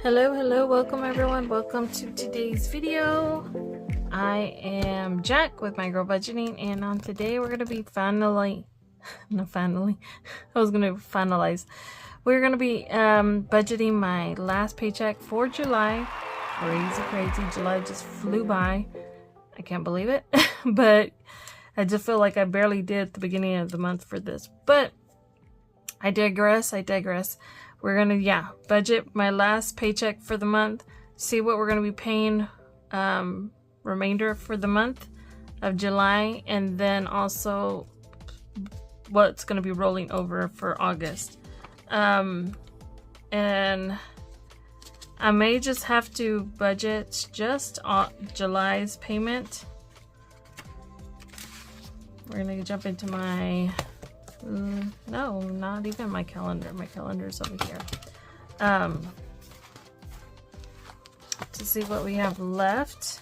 Hello, welcome everyone. Welcome to today's video. I am Jack with My Girl Budgeting, and on today we're gonna be finalizing. We're gonna be budgeting my last paycheck for July. Crazy. July just flew by. I can't believe it, but I just feel like I barely did the beginning of the month for this. But I digress. We're gonna, budget my last paycheck for the month, see what we're gonna be paying remainder for the month of July, and then also what's gonna be rolling over for August. And I may just have to budget just July's payment. We're gonna jump into my no, not even my calendar. My calendar's over here. To see what we have left.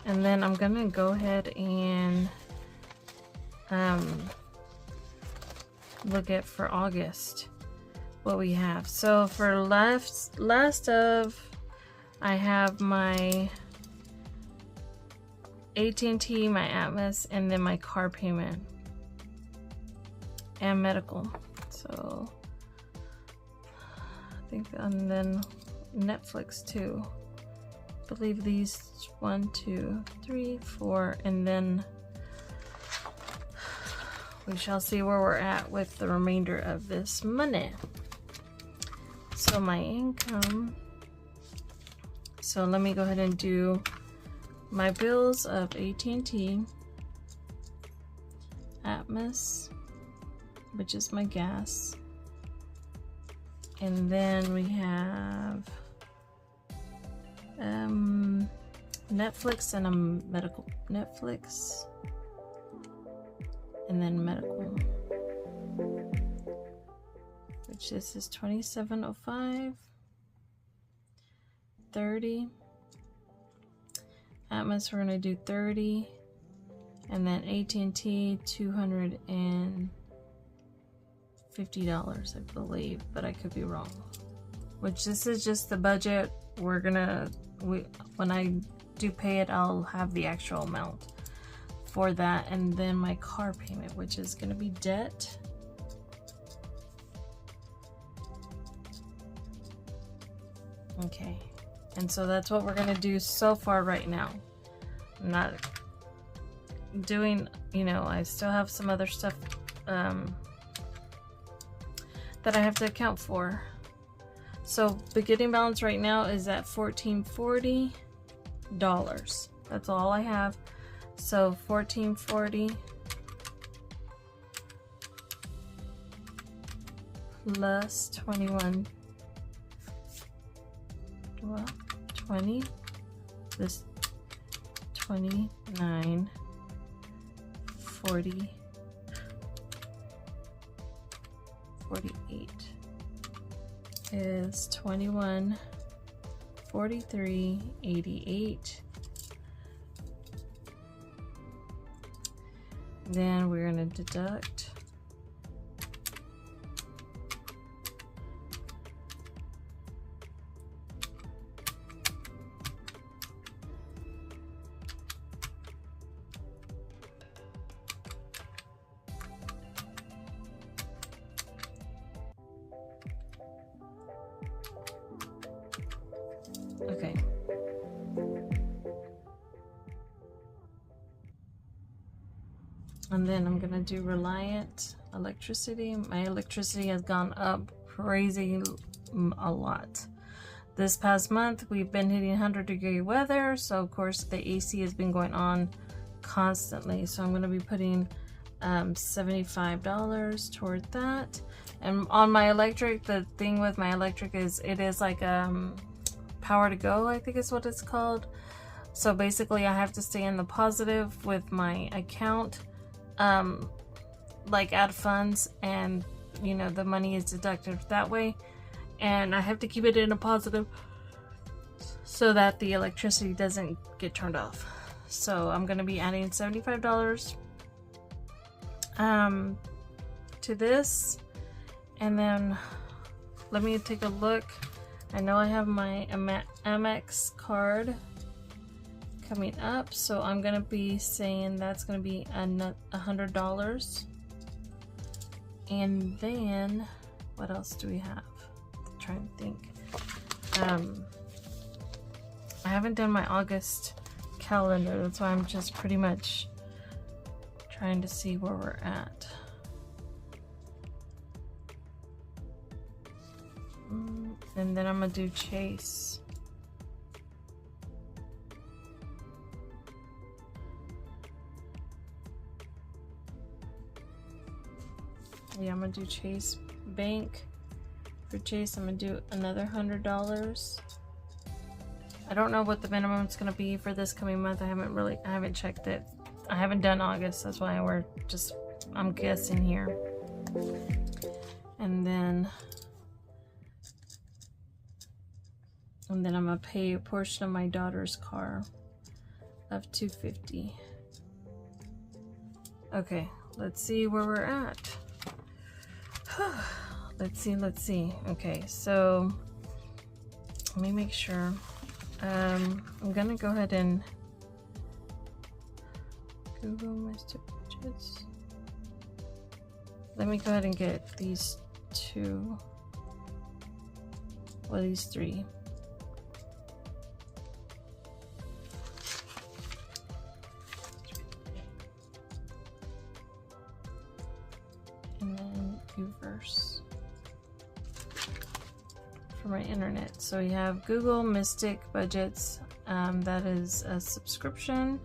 And then I'm gonna go ahead and look at for August what we have. So for last of, I have my AT&T, my Atmos, and then my car payment. And medical. So I think, and then Netflix too. I believe these 1, 2, 3, 4, and then we shall see where we're at with the remainder of this money. So my income. So let me go ahead and do my bills of AT&T, Atmos, which is my gas, and then we have Netflix and a medical. Netflix and then medical, which this is $27.05, 30. Atmos, we're gonna do 30, and then AT&T $250, I believe, but I could be wrong. Which this is just the budget. We're gonna, when I do pay it, I'll have the actual amount for that. And then my car payment, which is gonna be debt. Okay, and so that's what we're gonna do so far right now. I'm not doing, I still have some other stuff that I have to account for. So beginning balance right now is at $1,440. That's all I have. So $1,440 plus 21. Well, 20. This 29. 40. 48 is 21, 43, 88. Then we're going to deduct okay. And then I'm gonna do Reliant electricity. My electricity has gone up crazy a lot. This past month we've been hitting 100-degree weather, so of course the AC has been going on constantly. So I'm gonna be putting $75 toward that. And on my electric, the thing with my electric is it is like power to go, I think is what it's called. So basically I have to stay in the positive with my account, like add funds, and the money is deducted that way, and I have to keep it in a positive so that the electricity doesn't get turned off. So I'm gonna be adding $75 to this, and then let me take a look. I know I have my Amex card coming up, so I'm gonna be saying that's gonna be $100. And then what else do we have? I'm trying to think. I haven't done my August calendar, that's why I'm just pretty much trying to see where we're at. And then I'm gonna do Chase. Yeah, I'm gonna do Chase Bank. For Chase, I'm gonna do another $100. I don't know what the minimum is gonna be for this coming month. I haven't checked it. I haven't done August, that's why I'm guessing here. And then I'm gonna pay a portion of my daughter's car of $250. Okay, let's see where we're at. Let's see. Okay, so let me make sure. I'm gonna go ahead and Google my budgets. Let me go ahead and get these two. Well, these three. And then Uverse for my internet. So we have Google Mystic Budgets, that is a subscription,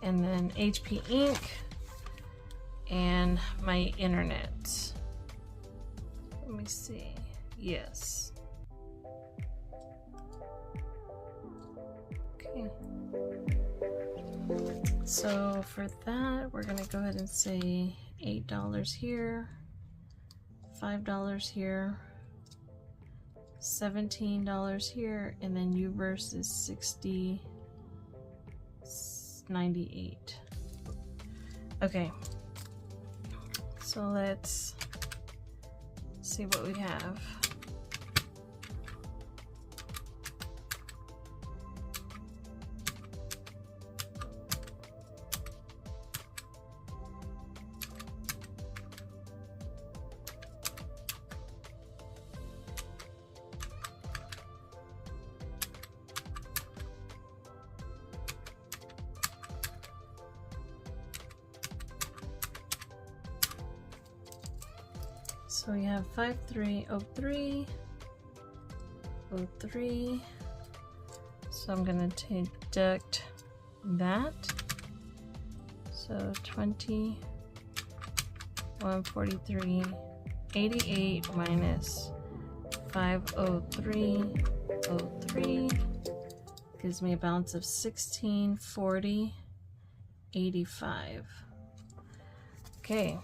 and then HP Inc. and my internet. Let me see. Yes. Okay. So for that, we're gonna go ahead and say $8 here, $5 here, $17 here, and then Uverse is $60.98. Okay, so let's see what we have. So we have 5303, 03. So I'm gonna deduct that. So 20, 143.88 minus 503.03 gives me a balance of 1640.85. Okay.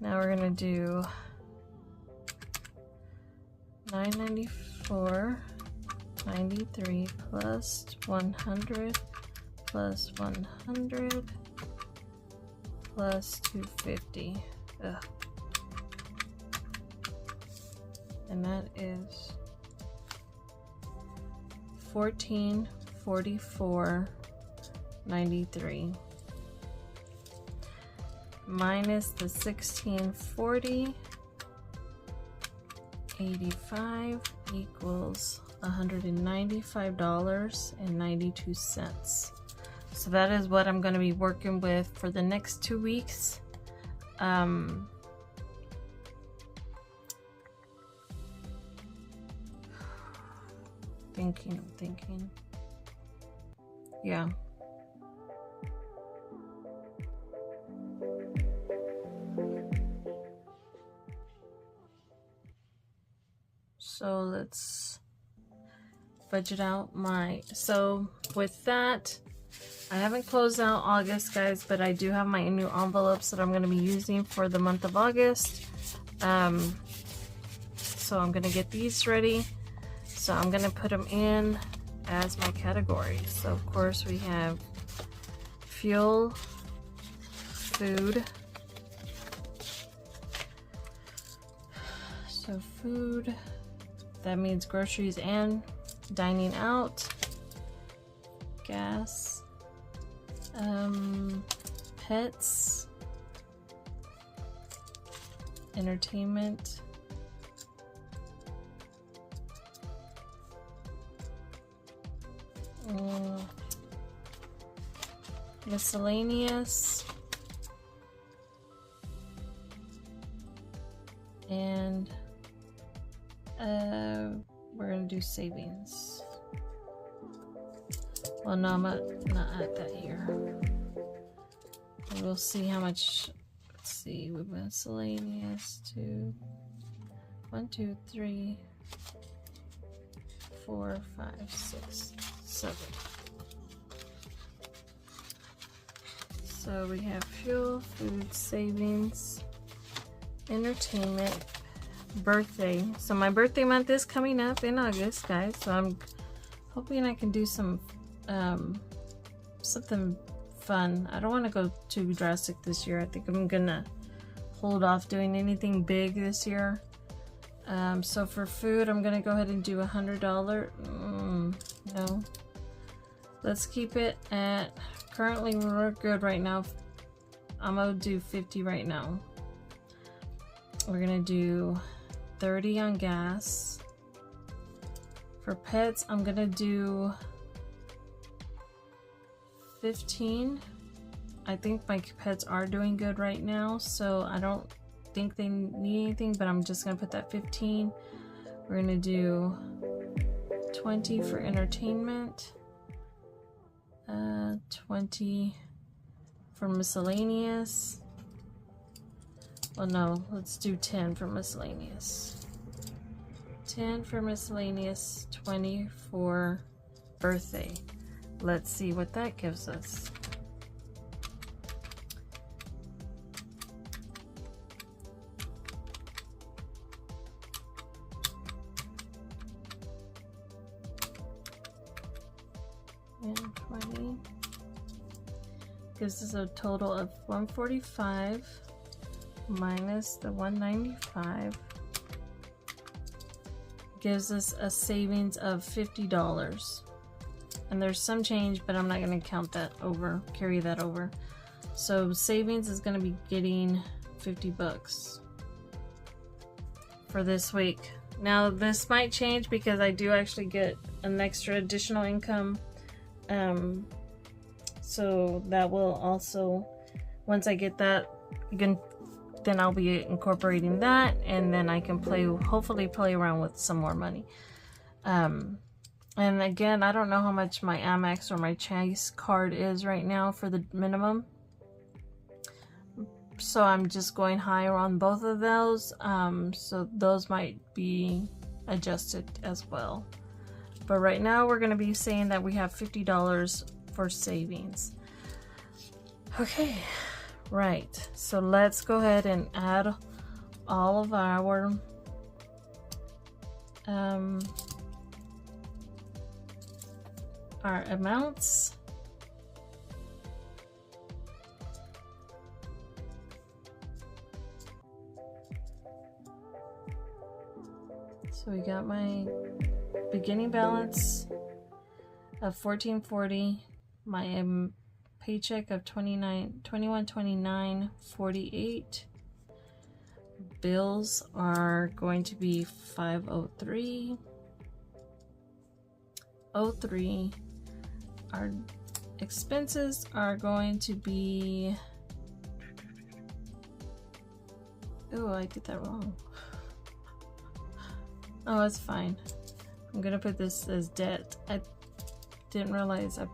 Now we're gonna do 994.93 plus 100 plus 100 plus 250. Ugh. And that is 1444.93 minus the 1640.85 equals $195.92. So that is what I'm going to be working with for the next 2 weeks. Thinking. Yeah. So let's budget out so with that, I haven't closed out August, guys, but I do have my new envelopes that I'm going to be using for the month of August. So I'm going to get these ready. So I'm gonna put them in as my categories. So of course we have fuel, food. So food, that means groceries and dining out. Gas, pets, entertainment, miscellaneous, and we're gonna do savings. Well, no, I'm not at that here. We'll see how much. Let's see, we've miscellaneous to 1, 2, 3, 4, 5, 6, 7. So we have fuel, food, savings, entertainment, birthday. So my birthday month is coming up in August, guys. So I'm hoping I can do some something fun. I don't want to go too drastic this year. I think I'm gonna hold off doing anything big this year. So for food, I'm gonna go ahead and do $100. No, let's keep it at, currently we're good right now. I'm gonna do 50 right now. We're gonna do 30 on gas. For pets, I'm gonna do 15. I think my pets are doing good right now, so I don't think they need anything, but I'm just gonna put that 15. We're gonna do 20 for entertainment, 20 for miscellaneous. Well, no, let's do 10 for miscellaneous. 10 for miscellaneous, 20 for birthday. Let's see what that gives us. And 20 gives us a total of 145 minus the 195 gives us a savings of $50. And there's some change, but I'm not going to count that over, carry that over. So savings is going to be getting 50 bucks for this week. Now this might change because I do actually get an extra additional income. So that will also, once I get that, then I'll be incorporating that, and then I can hopefully play around with some more money. And again, I don't know how much my Amex or my Chase card is right now for the minimum. So I'm just going higher on both of those. So those might be adjusted as well. But right now we're going to be saying that we have $50 for savings. Okay, right. So let's go ahead and add all of our amounts. So we got my beginning balance of $14.40, my paycheck of $21.29.48. Bills are going to be $503.03. Our expenses are going to be, oh, I did that wrong. Oh, it's fine. I'm gonna put this as debt. I didn't realize I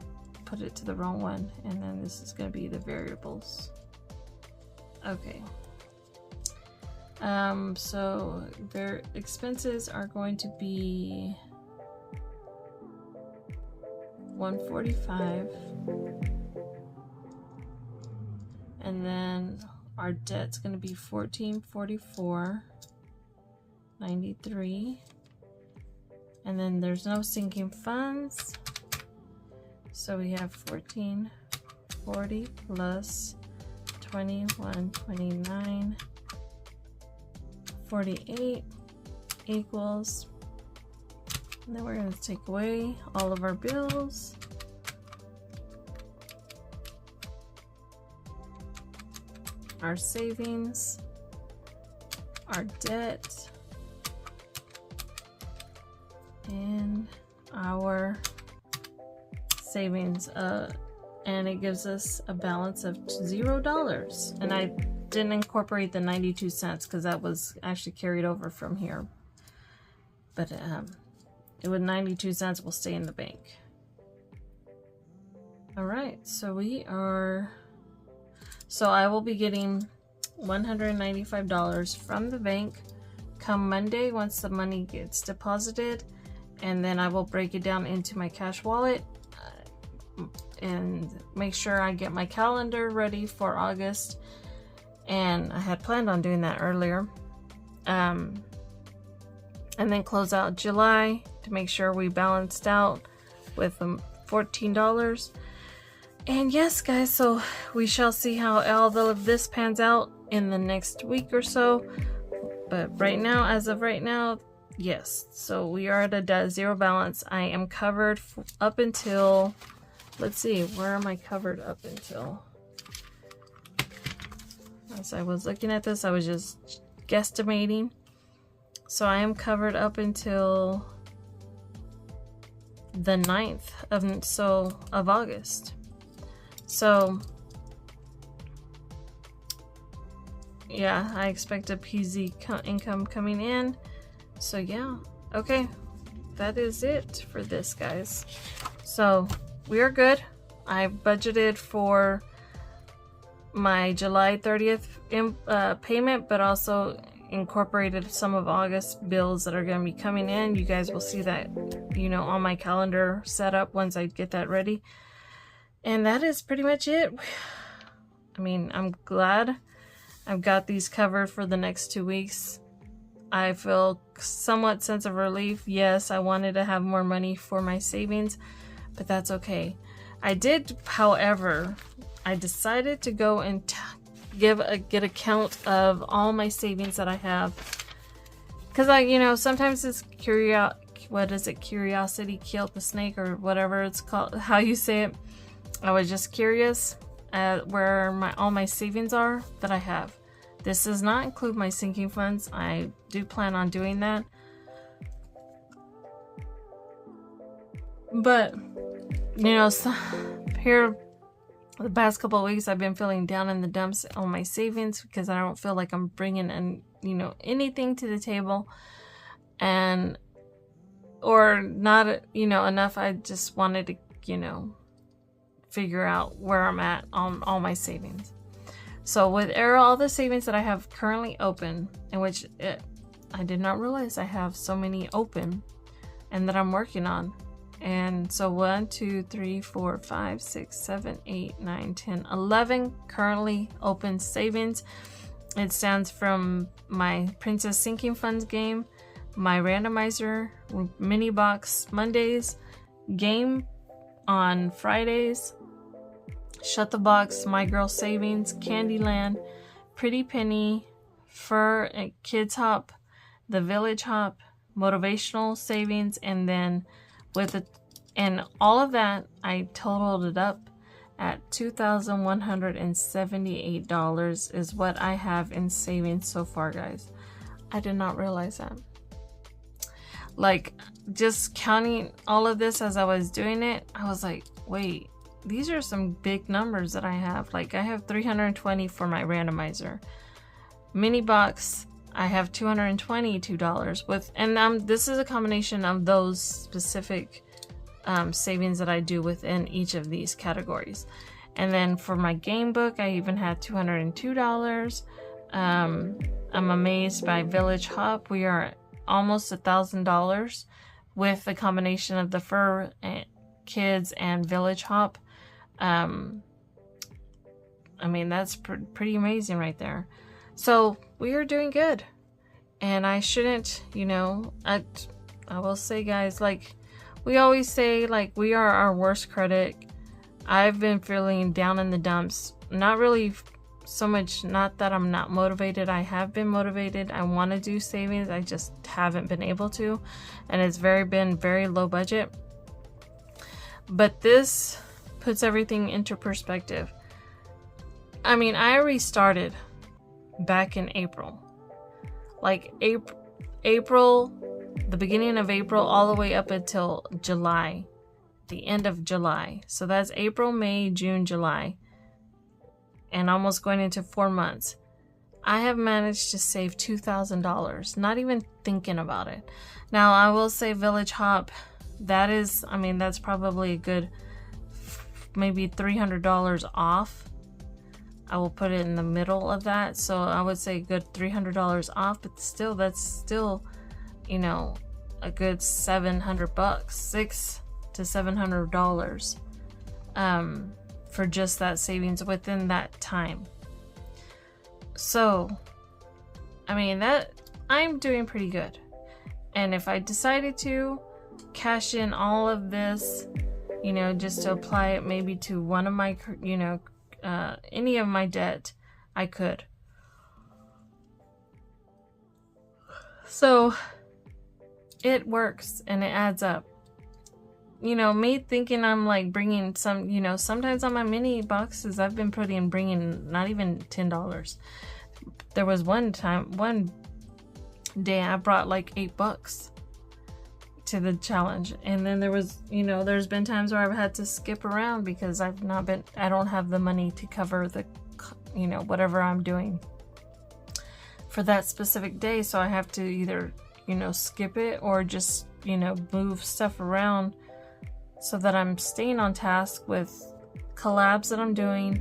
put it to the wrong one, and then this is gonna be the variables. Okay. So their expenses are going to be $145, and then our debt's going to be $1444.93, And then there's no sinking funds. So we have 1440 plus 2129 48 equals, and then we're going to take away all of our bills. Our savings, our debt, and our savings, and it gives us a balance of $0. And I didn't incorporate the 92 cents because that was actually carried over from here, but it would 92 cents will stay in the bank. All right, so I will be getting $195 from the bank come Monday once the money gets deposited, and then I will break it down into my cash wallet and make sure I get my calendar ready for August. And I had planned on doing that earlier, and then close out July to make sure we balanced out with $14. And yes, guys, so we shall see how all of this pans out in the next week or so. But right now, as of right now, yes. So we are at a zero balance. I am covered up until, let's see, where am I covered up until? As I was looking at this, I was just guesstimating. So I am covered up until the 9th of August. So yeah, I expect a PZ income coming in. So yeah, okay, that is it for this, guys. So we are good. I budgeted for my July 30th payment, but also incorporated some of August bills that are going to be coming in. You guys will see that, you know, on my calendar set up once I get that ready. And that is pretty much it. I mean, I'm glad I've got these covered for the next 2 weeks. I feel somewhat sense of relief. Yes, I wanted to have more money for my savings, but that's okay. I did, however, I decided to go and get a count of all my savings that I have, because sometimes it's curiosity killed the snake, or whatever it's called, how you say it. I was just curious at where all my savings are that I have. This does not include my sinking funds. I do plan on doing that, but here the past couple of weeks I've been feeling down in the dumps on my savings because I don't feel like I'm bringing in anything to the table, or not enough. I just wanted to figure out where I'm at on all my savings. So with all the savings that I have currently open, in which I did not realize I have so many open and that I'm working on. And so 1, 2, 3, 4, 5, 6, 7, 8, 9, 10, 11 currently open savings. It stands from my Princess Sinking Funds game, my randomizer mini box Mondays, game on Fridays, Shut the Box, My Girl Savings, Candyland, Pretty Penny, Fur and Kids Hop, The Village Hop, Motivational Savings, and then and all of that, I totaled it up at $2,178 is what I have in savings so far, guys. I did not realize that. Like, just counting all of this as I was doing it, I was like, wait, these are some big numbers that I have. Like, I have 320 for my randomizer. Mini box, I have $222 and this is a combination of those specific savings that I do within each of these categories. And then for my game book, I even had $202. I'm amazed by Village Hop. We are almost $1,000 with the combination of the Fur Kids and Village Hop. I mean, that's pretty amazing right there. So we are doing good, and I shouldn't, I will say, guys, like we always say, like we are our worst critic. I've been feeling down in the dumps. Not really so much, not that I'm not motivated. I have been motivated. I want to do savings. I just haven't been able to. And it's been very low budget. But this puts everything into perspective. I mean, I already started back in April. Like April, the beginning of April, all the way up until July, the end of July. So that's April, May, June, July, and almost going into 4 months. I have managed to save $2,000, not even thinking about it. Now, I will say Village Hop, that is, I mean, that's probably a good, maybe $300 off. I will put it in the middle of that. So I would say a good $300 off, but still, that's still, you know, a good $700, $600 to $700 for just that savings within that time. So, I mean, that I'm doing pretty good. And if I decided to cash in all of this, you know, just to apply it maybe to one of my, you know, any of my debt, I could. So it works and it adds up. You know, me thinking I'm like bringing some, you know, sometimes on my mini boxes I've been bringing not even $10. There was one day I brought like $8 to the challenge, and then there was, you know, there's been times where I've had to skip around because I don't have the money to cover the, you know, whatever I'm doing for that specific day, so I have to either, you know, skip it or just, you know, move stuff around so that I'm staying on task with collabs that I'm doing,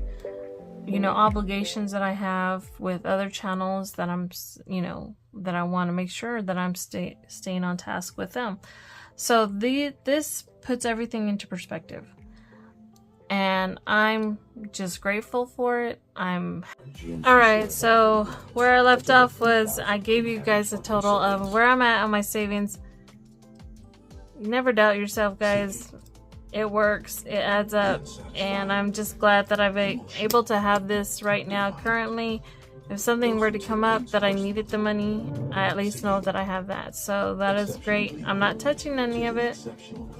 you know, obligations that I have with other channels that I'm, you know, that I want to make sure that I'm staying on task with them. So this puts everything into perspective, and I'm just grateful for it. Alright, so where I left off was I gave you guys a total of where I'm at on my savings. Never doubt yourself, guys. It works, it adds up, and I'm just glad that I'm able to have this right now. Currently, if something were to come up that I needed the money, I at least know that I have that. So that is great. I'm not touching any of it.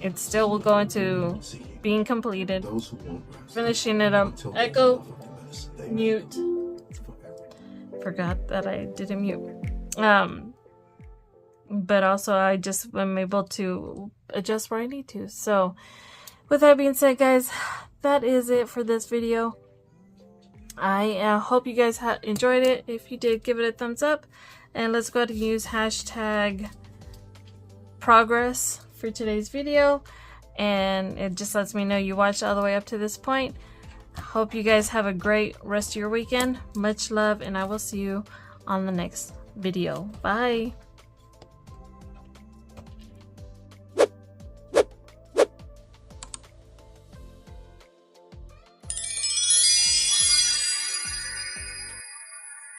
It still will go into being completed. Finishing it up. Echo, mute. Forgot that I didn't mute. But also I just am able to adjust where I need to. So with that being said, guys, that is it for this video. I hope you guys enjoyed it. If you did, give it a thumbs up, and let's go ahead and use hashtag progress for today's video, and it just lets me know you watched all the way up to this point. Hope you guys have a great rest of your weekend. Much love, and I will see you on the next video. Bye.